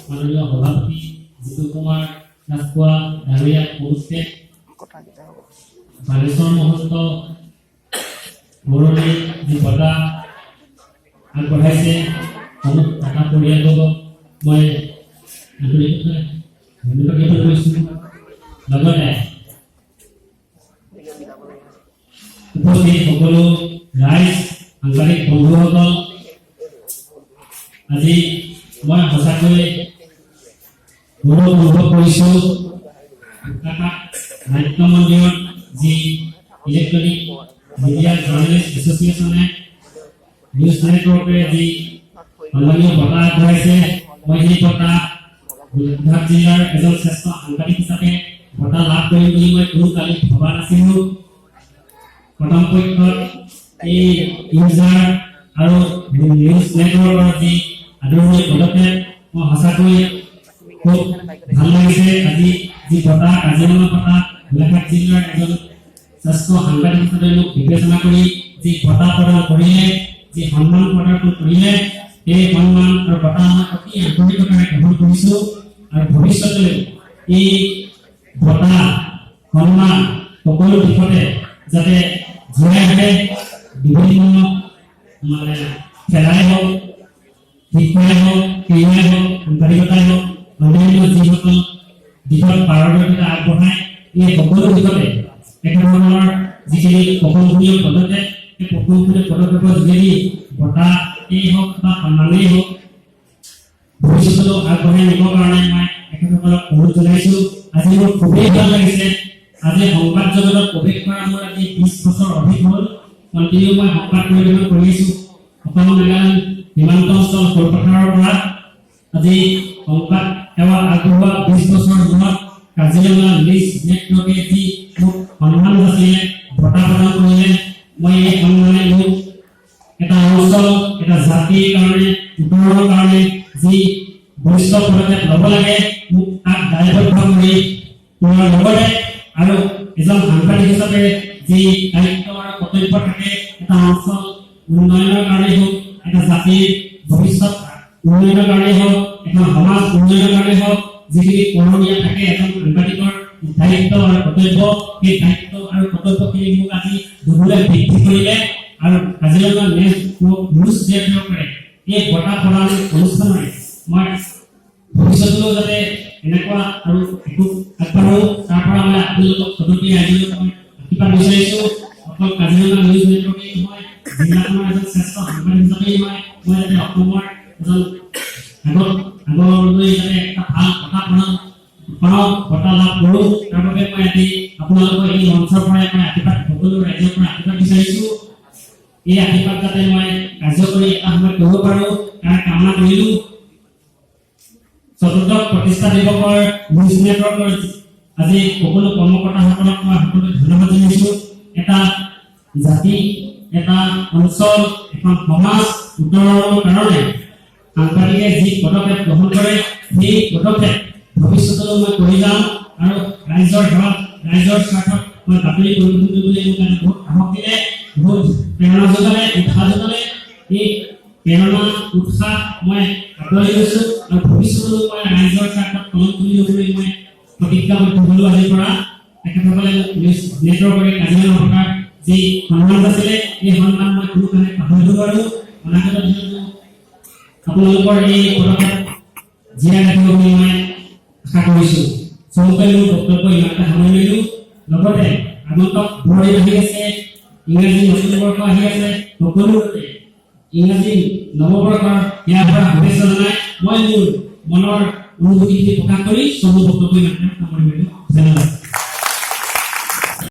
মাননীয় সভাপতি জিতু কুমাৰ ৰাজখোৱা ডাঙৰীয়াক উপস্থিত বালেশ্বৰ মহন্ত বৰদলৈ যি বঁটা আগবঢ়াইছে সমূহ টাটা পৰিয়ালক মই আন্তৰিকভাৱে ধন্যবাদ জ্ঞাপন কৰিছোঁ। লগতে উপস্থিত সকলো ৰাইজ সাংবাদিক বন্ধুসকল, আজি মই সঁচাকৈ গৌৰৱ অনুভৱ কৰিছোঁ নাট্য মন্দিৰত যি ইলেক্ট্ৰনিক মিডিয়া জাৰ্নেলিষ্ট এছ'চিয়েশ্যনে নিউজ নেটৱৰ্কে যি সন্মানীয় বঁটা আগবঢ়াইছে। মই সেই বঁটা গোলাঘাট জিলাৰ এজন শ্ৰেষ্ঠ সাংবাদিক হিচাপে বঁটা লাভ কৰিম বুলি মই কোনো কালি ভবা নাছিলোঁ। প্ৰথম পক্ষত এই ইউজাৰ আৰু নিউজ নেটৱৰ্কৰ যি আদৰণি পদক্ষেপ মই সঁচাকৈ খুব ভাল লাগিছে। আজি যি বঁটা কাজিৰঙা বঁটা গোলাঘাট জিলাৰ এজন শ্ৰেষ্ঠ সাংবাদিক হিচাপে মোক বিবেচনা কৰি যি বঁটা প্ৰদান কৰিলে, যি সন্মান প্ৰদান কৰিলে, এই সন্মান আৰু বঁটা মই অতি আন্তৰিকতাৰে গ্ৰহণ কৰিছোঁ। আৰু ভৱিষ্যতলৈ এই বঁটা সন্মান সকলো দিশতে যাতে জীয়াই থাকে, বিভিন্ন খেলাই হওক, শিক্ষাই হওক, ক্ৰীড়াই হওক, সাংবাদিকতাই হওক, অন্যান্য যিসকল দিশত পাৰদৰ্শিতা আগবঢ়ায়, এই সকলো দিশতে একেধৰণৰ যিখিনি প্ৰশংসনীয় পদক্ষেপ, সেই প্ৰশংসনীয় পদক্ষেপৰ যোগেদি বঁটাই হওক বা সন্মানেই হওক ভৱিষ্যতলৈ আগবঢ়াই নিবৰ কাৰণে মই এখেতসকলক অনুৰোধ জনাইছোঁ। আজি মোৰ খুবেই ভাল লাগিছে। আজি সংবাদ জগতত প্ৰৱেশ কৰা মোৰ আজি 20 বছৰ অধিক হ'ল। কণ্টিনিউ মই সংবাদ পৰিৱেশন কৰি আছোঁ অসম নাগালেণ্ড সীমান্ত অঞ্চল সৰুপথাৰৰ পৰা। আজি সংবাদ সেৱা আগবঢ়োৱা 20 বছৰ মূৰত কাজিৰঙা নিউজ নেটৱৰ্কে যি মোক সন্মান যাচিলে, বঁটা প্ৰদান কৰিলে, মই এই সন্মানে মোক এটা অঞ্চল, এটা জাতিৰ কাৰণে, উত্তৰণৰ কাৰণে যি বৰিষ্ঠ পদক্ষেপ ল'ব লাগে, মোক তাক দায়বদ্ধ কৰি তোমাৰ লগতে আৰু এজন সাংবাদিক হিচাপে যি দায়িত্ব আৰু কৰ্তব্য থাকে, এটা অঞ্চল উন্নয়নৰ কাৰণেই হওক, এটা জাতিৰ ভৱিষ্যত উন্নয়নৰ কাৰণেই হওক, এটা সমাজ উন্নয়নৰ কাৰণেই হওক, যিখিনি কৰণীয় থাকে এজন সাংবাদিকৰ দায়িত্ব আৰু কৰ্তব্য, সেই দায়িত্ব আৰু কৰ্তব্যখিনি মোক আজি দুগুণে বৃদ্ধি কৰিলে। আৰু কাজিৰঙা নিউজ নেটৱৰ্কে এই বঁটা প্ৰদান অনুষ্ঠানৰে মই ভৱিষ্যতলৈও যাতে এনেকুৱা আৰু একো আগবাঢ়ো, তাৰ পৰা মই আপোনালোকক সদপি ৰাইজলৈ মই আশীৰ্বাদ বিচাৰিছোঁ। অকল কাজিৰঙা নিউজ নেটৱৰ্কেই নহয়, জিলাখনৰ এজন শ্ৰেষ্ঠ সাংবাদিক হিচাপেই মই যাতে অসমৰ এজন আগলৈ যাতে এটা ভাল বঁটা লাভ কৰোঁ, তাৰ বাবে মই আজি আপোনালোকৰ এই মঞ্চৰ পৰাই মই আশীৰ্বাদ, সকলো ৰাইজৰ পৰা আশীৰ্বাদ বিচাৰিছোঁ। এই আশীৰ্বাদ যাতে মই কাৰ্যকৰী এটা সময়ত কৰিব পাৰোঁ তাৰ কামনা কৰিলোঁ। চতুৰ্থ প্ৰতিষ্ঠা দিৱসৰ নিউজ নেটৱৰ্কৰ আজি সকলো কৰ্মকৰ্তাসকলক মই সকলোকে ধন্যবাদ জনাইছোঁ। এটা জাতি, এটা অঞ্চল, এখন সমাজ উত্তৰণৰ কাৰণে সাংবাদিকে যি পদক্ষেপ গ্ৰহণ কৰে, সেই পদক্ষেপ ভৱিষ্যতলৈ মই কৰি যাম আৰু ৰাইজৰ সেৱাত, ৰাইজৰ স্বাৰ্থত মই বাতৰি পৰিৱেশন কৰিবলৈ মোক আজি বহুত সাহস দিলে, বহুত প্ৰেৰণা যোগালে, উৎসাহ যোগালে। এই প্ৰেৰণা উৎসাহ মই আঁতৰি গৈছোঁ আৰু ভৱিষ্যতলৈ মই ৰাইজৰ স্বাৰ্থত কলম তুলি ল'বলৈ মই প্ৰতিজ্ঞাবদ্ধ হ'লোঁ। আজিৰ পৰা তেখেতসকলে নিউজ নেটৱৰ্কৰে কাজিৰঙা বঁটাৰ যি সন্মান আছিলে, এই সন্মান মই কোনো কাৰণে পাহৰিব নোৱাৰোঁ। অনাগত দিনতো আপোনালোকৰ এই পদক্ষেপ জীয়াই ৰাখিব বুলি মই আশা কৰিছোঁ। চমুকৈ মোৰ বক্তব্য ইমানতে সামৰি লৈছোঁ। লগতে আগন্তুক বৰদিন আহি আছে, ইংৰাজী নতুন বৰ্ষ আহি আছে, সকলোতে ইংৰাজী নৱবৰ্ষৰ ইয়াৰ পৰা শুভেচ্ছা জনাই মই মোৰ মনৰ অনুভূতিখিনি প্ৰকাশ কৰি চমু বক্তব্য ইমানতে সামৰি লৈছোঁ। ধন্যবাদ।